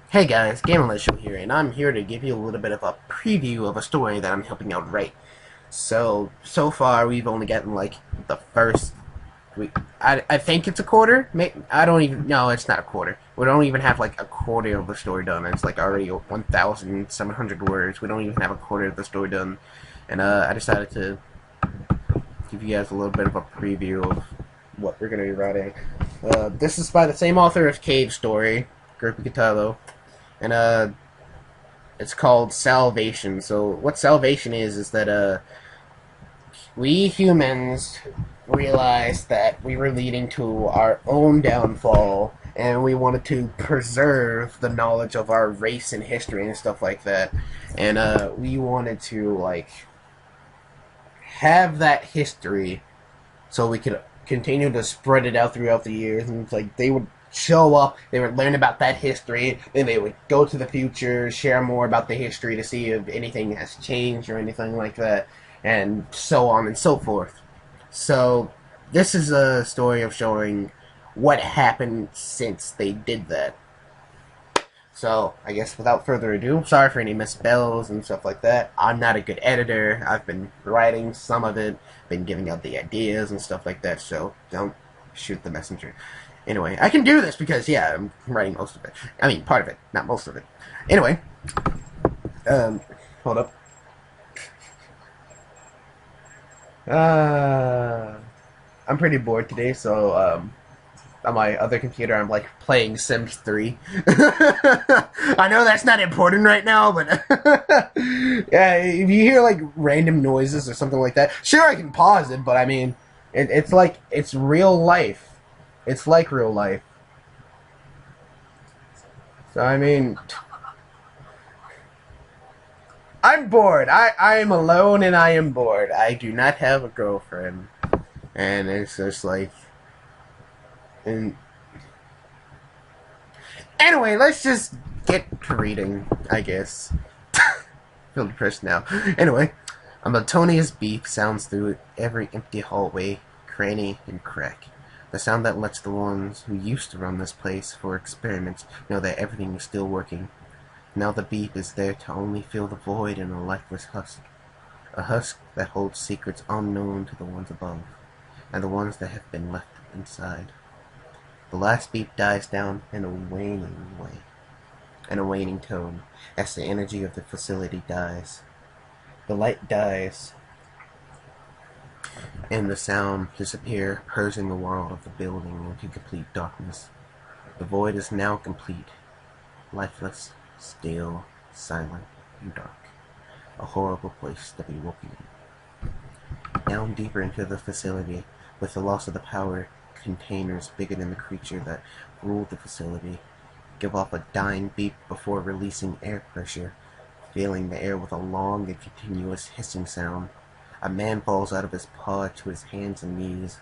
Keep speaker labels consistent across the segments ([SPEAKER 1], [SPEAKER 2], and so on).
[SPEAKER 1] Hey guys, Gamel here, and I'm here to give you a little bit of a preview of a story that I'm helping out write. So far we've only gotten like the first. I think it's a quarter. I don't even. No, it's not a quarter. We don't even have like a quarter of the story done. It's like already 1,700 words. We don't even have a quarter of the story done, and I decided to give you guys a little bit of a preview of what we're gonna be writing. This is by the same author as Cave Story, Grupo Catalo, and it's called salvation. So what salvation is that we humans realized that we were leading to our own downfall, and we wanted to preserve the knowledge of our race and history and stuff like that. And we wanted to like have that history so we could continue to spread it out throughout the years. And it's like they would show up, they would learn about that history, then they would go to the future, share more about the history to see if anything has changed or anything like that, and so on and so forth. So this is a story of showing what happened since they did that. So, I guess without further ado, sorry for any misspells and stuff like that. I'm not a good editor. I've been writing some of it, been giving out the ideas and stuff like that, so don't shoot the messenger. Anyway, I can do this because, yeah, I'm writing most of it. I mean, part of it, not most of it. Anyway, hold up. I'm pretty bored today, so, on my other computer, I'm like playing Sims 3. I know that's not important right now, but yeah, if you hear like random noises or something like that, sure I can pause it, but I mean, it's like it's real life. It's like real life. So I mean, I'm bored. I am alone and I am bored. I do not have a girlfriend, and it's just like, and anyway, let's just get to reading, I guess. Feel depressed now. Anyway, a monotonous beep sounds through every empty hallway, cranny, and crack. The sound that lets the ones who used to run this place for experiments know that everything is still working. Now the beep is there to only fill the void in a lifeless husk. A husk that holds secrets unknown to the ones above, and the ones that have been left inside. The last beep dies down in a waning way, in a waning tone, as the energy of the facility dies. The light dies, and the sound disappear, purging the world of the building into complete darkness. The void is now complete, lifeless, still, silent, and dark. A horrible place to be woken in. Down deeper into the facility, with the loss of the power, containers bigger than the creature that ruled the facility give off a dying beep before releasing air pressure, filling the air with a long and continuous hissing sound. A man falls out of his pod to his hands and knees.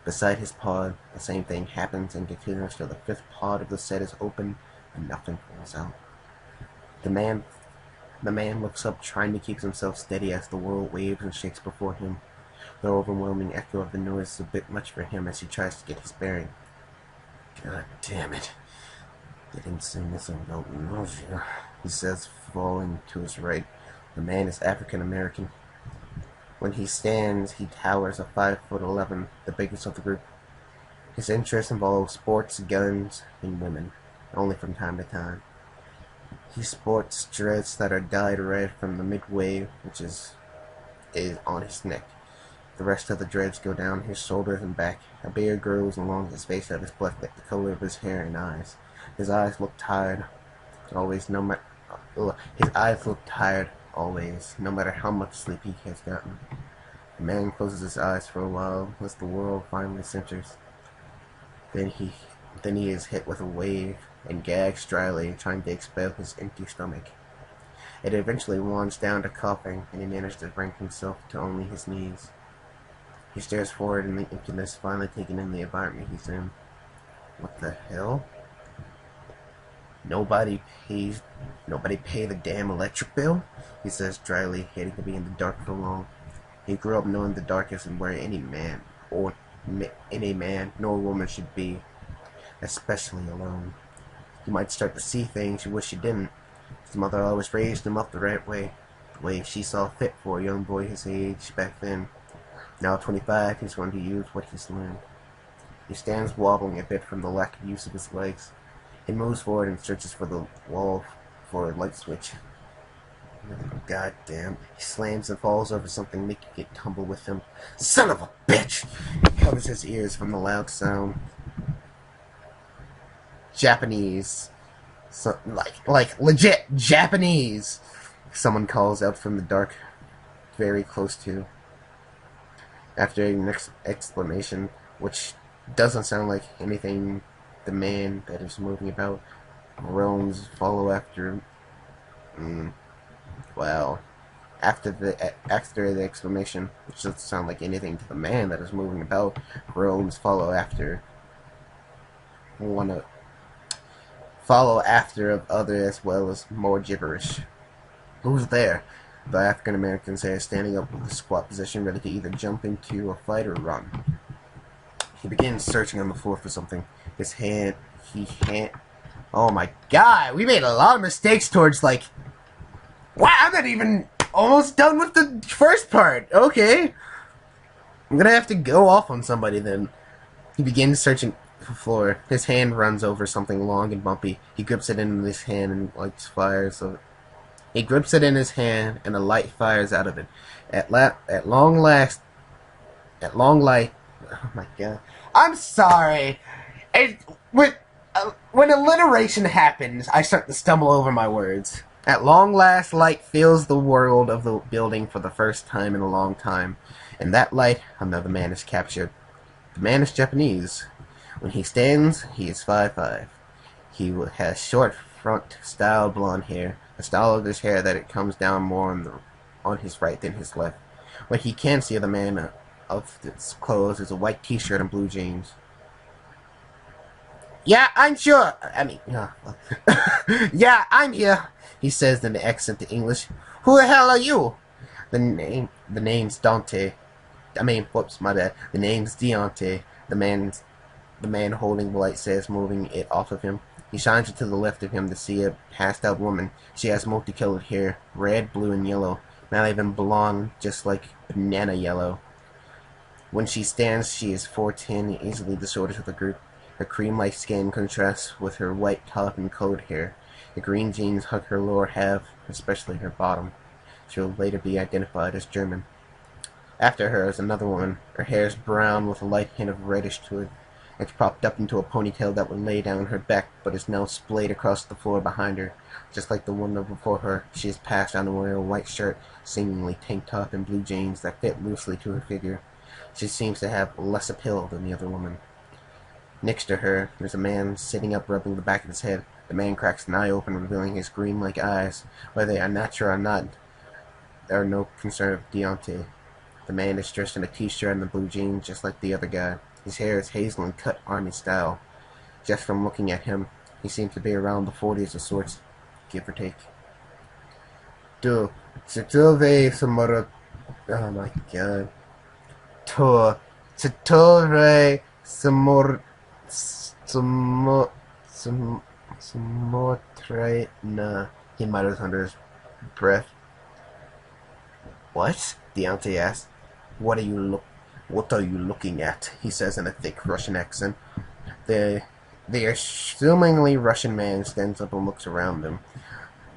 [SPEAKER 1] Beside his pod, the same thing happens and continues till the fifth pod of the set is open and nothing falls out. The man looks up, trying to keep himself steady as the world waves and shakes before him. The overwhelming echo of the noise is a bit much for him as he tries to get his bearing. God damn it. They didn't sing this about nausea, he says, falling to his right. The man is African American. When he stands, he towers a 5'11", the biggest of the group. His interests involve sports, guns, and women, only from time to time. He sports dreads that are dyed red from the midway, which is on his neck. The rest of the dreads go down his shoulders and back. A beard grows along his face that is black like the color of his hair and eyes. His eyes look tired, always, no matter how much sleep he has gotten. The man closes his eyes for a while as the world finally centers. Then he is hit with a wave and gags dryly, trying to expel his empty stomach. It eventually winds down to coughing, and he manages to bring himself to only his knees. He stares forward in the emptiness, finally taking in the environment he's in. What the hell? Nobody pay the damn electric bill? He says dryly, hating to be in the dark for long. He grew up knowing the dark isn't where any man nor woman should be, especially alone. He might start to see things you wish you didn't. His mother always raised him up the right way, the way she saw fit for a young boy his age back then. Now at 25, he's going to use what he's learned. He stands wobbling a bit from the lack of use of his legs. He moves forward and searches for the wall for a light switch. God damn. He slams and falls over something, making it tumble with him. Son of a bitch! He covers his ears from the loud sound. Japanese. So, like legit Japanese! Someone calls out from the dark, very close to. After an exclamation, which doesn't sound like anything, the man that is moving about groans follow after. Well, after the exclamation, which doesn't sound like anything to the man that is moving about, groans follow after. Follow after of other as well as more gibberish. Who's there? The African American says, standing up with a squat position, ready to either jump into a fight or run. He begins searching on the floor for something. Oh my god, we made a lot of mistakes towards, like... Wow, I'm not even almost done with the first part. Okay. I'm gonna have to go off on somebody then. He begins searching the floor. His hand runs over something long and bumpy. He grips it in his hand and lights fires. He grips it in his hand and a light fires out of it. At long light. Oh my god. I'm sorry. When alliteration happens, I start to stumble over my words. At long last, light fills the world of the building for the first time in a long time. In that light, another man is captured. The man is Japanese. When he stands, he is 5'5". He has short front style blonde hair, a style of his hair that it comes down more on his right than his left. What he can see of the man of his clothes is a white t-shirt and blue jeans. Yeah, I'm sure. Yeah, I'm here, he says in the accent to English. Who the hell are you? The name's Dante. Whoops, my bad. The name's Deontay. The man holding the light says, moving it off of him. He shines it to the left of him to see a passed-out woman. She has multicolored hair, red, blue, and yellow. Not even blonde, just like banana yellow. When she stands, she is 4'10", easily the shortest of the group. Her cream-like skin contrasts with her white top and colored hair. The green jeans hug her lower half, especially her bottom. She will later be identified as German. After her is another woman. Her hair is brown with a light hint of reddish to it. It's propped up into a ponytail that would lay down her back, but is now splayed across the floor behind her. Just like the one before her, she is passed on to wear a white shirt, seemingly tank top and blue jeans that fit loosely to her figure. She seems to have less appeal than the other woman. Next to her, there's a man sitting up rubbing the back of his head. The man cracks an eye open, revealing his green-like eyes. Whether they are natural or not, there are no concern of Deontay. The man is dressed in a t-shirt and the blue jeans, just like the other guy. His hair is hazel and cut army style. Just from looking at him, he seems to be around the 40s of sorts, give or take. Oh my god. Samotraina, he mutters under his breath. What? Deontay asks. What are you looking at? He says in a thick Russian accent. The assumingly Russian man stands up and looks around him.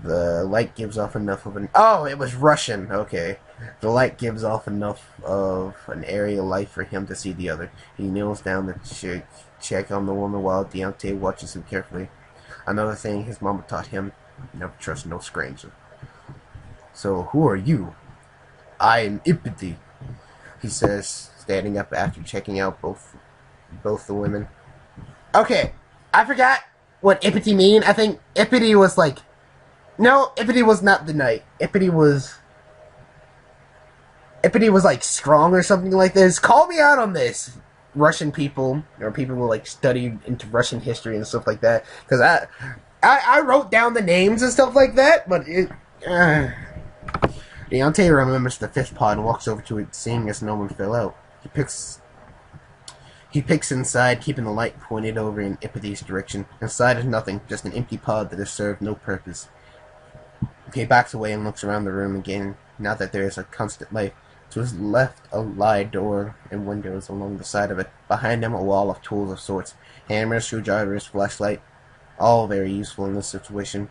[SPEAKER 1] The light gives off enough of an... Oh, it was Russian! Okay. The light gives off enough of an area light for him to see the other. He kneels down to check on the woman while Deontay watches him carefully. Another thing his mama taught him, never trust no stranger. So, who are you? I am Ipiti, he says, standing up after checking out both the women. Okay, I forgot what Ipiti mean. I think Ipiti was like... No, Ipiti was not the knight. Ipiti was like strong or something like this. Call me out on this, Russian people, or people who like study into Russian history and stuff like that. Because I wrote down the names and stuff like that, but it... Deontay remembers the fifth pod and walks over to it, seeing as no one fell out. He peeks inside, keeping the light pointed over in Ippity's direction. Inside is nothing, just an empty pod that has served no purpose. He backs away and looks around the room again, now that there is a constant light. To his left, a wide door and windows along the side of it. Behind him, a wall of tools of sorts. Hammers, screwdrivers, flashlight. All very useful in this situation.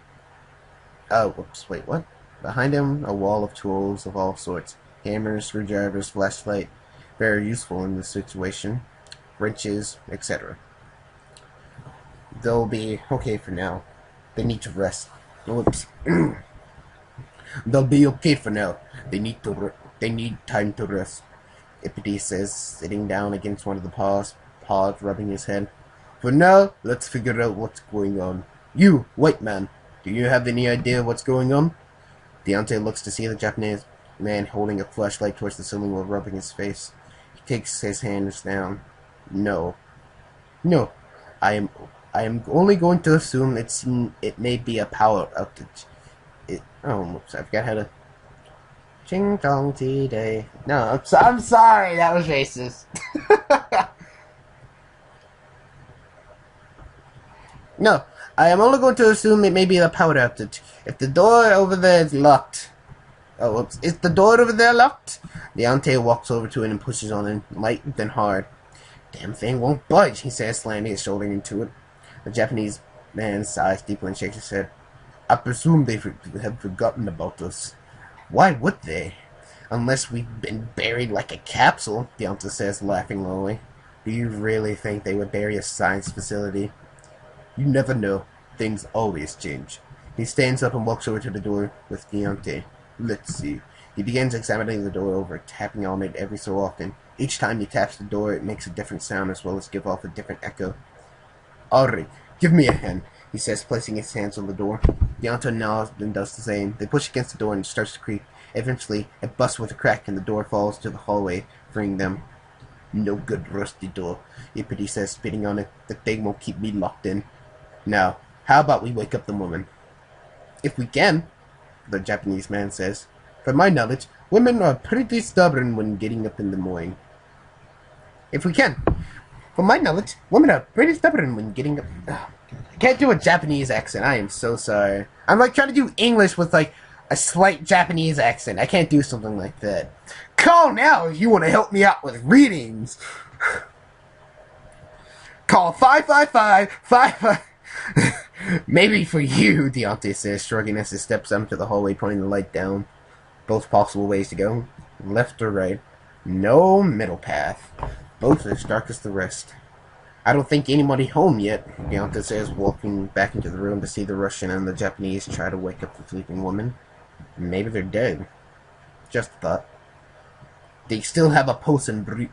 [SPEAKER 1] Oh, whoops, wait, what? Behind him, a wall of tools of all sorts. Hammers, screwdrivers, flashlight. Very useful in this situation. Wrenches, etc. They'll be okay for now. They need to rest. Whoops. They'll be okay for now. They need time to rest. Ippity says, sitting down against one of the pods, rubbing his head. For now, let's figure out what's going on. You, white man, do you have any idea what's going on? Deontay looks to see the Japanese man holding a flashlight towards the ceiling while rubbing his face. He takes his hands down. No. I am only going to assume it may be a power outage. Whoops, I forgot how to. Ching dong tea day. No, I'm sorry, that was racist. No, I am only going to assume it may be a power outage. If the door over there is locked. Oh, whoops. Is the door over there locked? Deontay walks over to it and pushes on it, light then hard. Damn thing won't budge, he says, slamming his shoulder into it. The Japanese man sighs deeply and shakes his head. I presume they have forgotten about us. Why would they? Unless we've been buried like a capsule, Deontay says, laughing lowly. Do you really think they would bury a science facility? You never know. Things always change. He stands up and walks over to the door with Deontay. Let's see. He begins examining the door over, tapping on it every so often. Each time he taps the door, it makes a different sound as well as give off a different echo. Alright, give me a hand, he says, placing his hands on the door. Deontay nods and does the same. They push against the door and it starts to creak. Eventually, it busts with a crack and the door falls to the hallway, freeing them. No good rusty door, Ippity says, spitting on it. The thing won't keep me locked in. Now, how about we wake up the woman? If we can, the Japanese man says. From my knowledge, women are pretty stubborn when getting up in the morning. If we can. From my knowledge, women are pretty stubborn when getting up. I can't do a Japanese accent. I am so sorry. I'm like trying to do English with like a slight Japanese accent. I can't do something like that. Call now if you want to help me out with readings. Call 555-55. Maybe for you, Deontay says, shrugging as he steps out into the hallway, pointing the light down. Both possible ways to go. Left or right. No middle path. Both as dark as the rest. I don't think anybody home yet, Deontay says, walking back into the room to see the Russian and the Japanese try to wake up the sleeping woman. Maybe they're dead. Just a thought. They still have a pulse and breathe.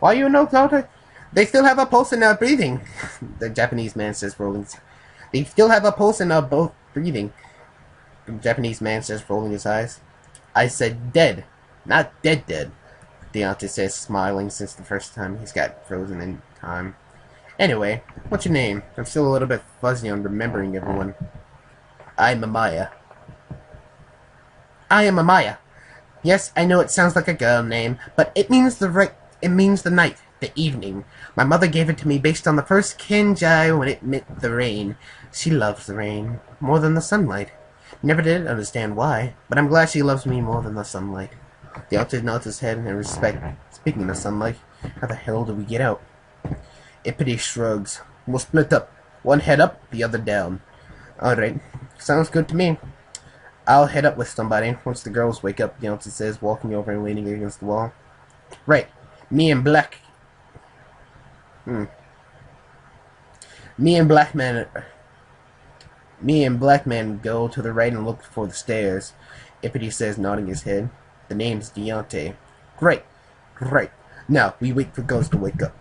[SPEAKER 1] Why you know, Cloud? They still have a pulse and are breathing. The Japanese man says, rolling. They still have a pulse and are both breathing. The Japanese man says, rolling his eyes. I said dead, not dead. Deontay says, smiling since the first time he's got frozen in time. Anyway, what's your name? I'm still a little bit fuzzy on remembering everyone. I'm Amaya. I am Amaya. Yes, I know it sounds like a girl name, but it means the night, the evening. My mother gave it to me based on the first kanji when it meant the rain. She loves the rain more than the sunlight. Never did understand why, but I'm glad she loves me more than the sunlight. Deontay nods his head in respect. Speaking of sunlight, how the hell do we get out? Ippity shrugs. We'll split up. One head up, the other down. Alright, sounds good to me. I'll head up with somebody. Once the girls wake up, Deontay says, walking over and leaning against the wall. Right, Me and Black Man go to the right and look for the stairs. Ippity says, nodding his head. The name's Deontay. Great. Now, we wait for girls to wake up.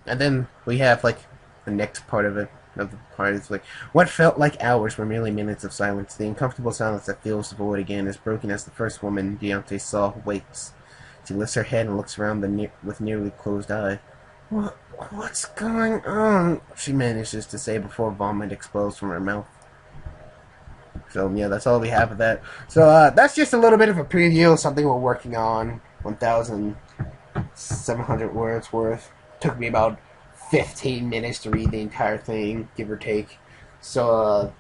[SPEAKER 1] And then we have, like, the next part of it. Is like, what felt like hours were merely minutes of silence. The uncomfortable silence that fills the void again is broken as the first woman Deontay saw wakes. She lifts her head and looks around with nearly closed eye. What's going on? She manages to say before vomit explodes from her mouth. So yeah, that's all we have of that. So that's just a little bit of a preview of something we're working on. 1,700 words worth. Took me about 15 minutes to read the entire thing, give or take. So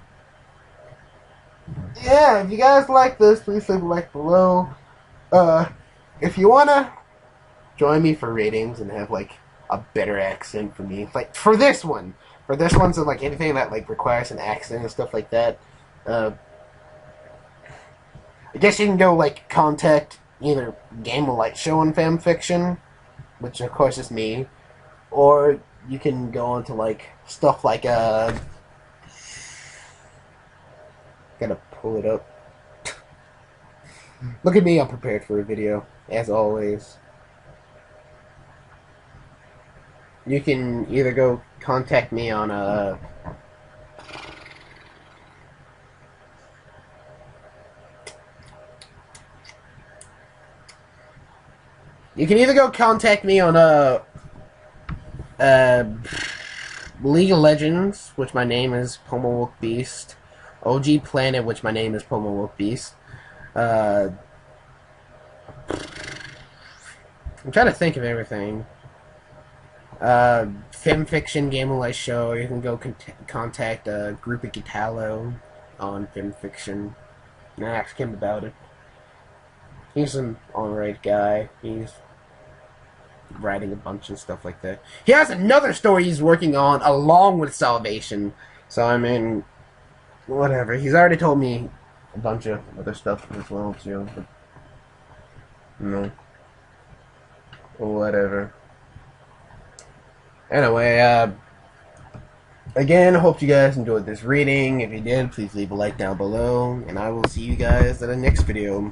[SPEAKER 1] yeah, if you guys like this, please leave a like below. If you wanna join me for ratings and have like a better accent for me, like for this one, so like anything that like requires an accent and stuff like that, I guess you can go like contact either Gamel Show and Fan Fiction, which of course is me, or you can go on to like stuff like gotta pull it up. Look at me, I'm prepared for a video, as always. You can either go contact me on you can either go contact me on League of Legends, which my name is Pomowolk Beast. OG Planet, which my name is Pomowolk Beast. I'm trying to think of everything. Femfiction Gamel Show. You can go contact Group of Gitalo on Femfiction and ask him about it. He's an alright guy. He's writing a bunch of stuff like that. He has another story he's working on along with Salvation. So I mean, whatever. He's already told me a bunch of other stuff as well too. But, no. Whatever. Anyway, again, I hope you guys enjoyed this reading. If you did, please leave a like down below, and I will see you guys in the next video.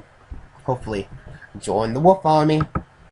[SPEAKER 1] Hopefully, join the Wolf Army.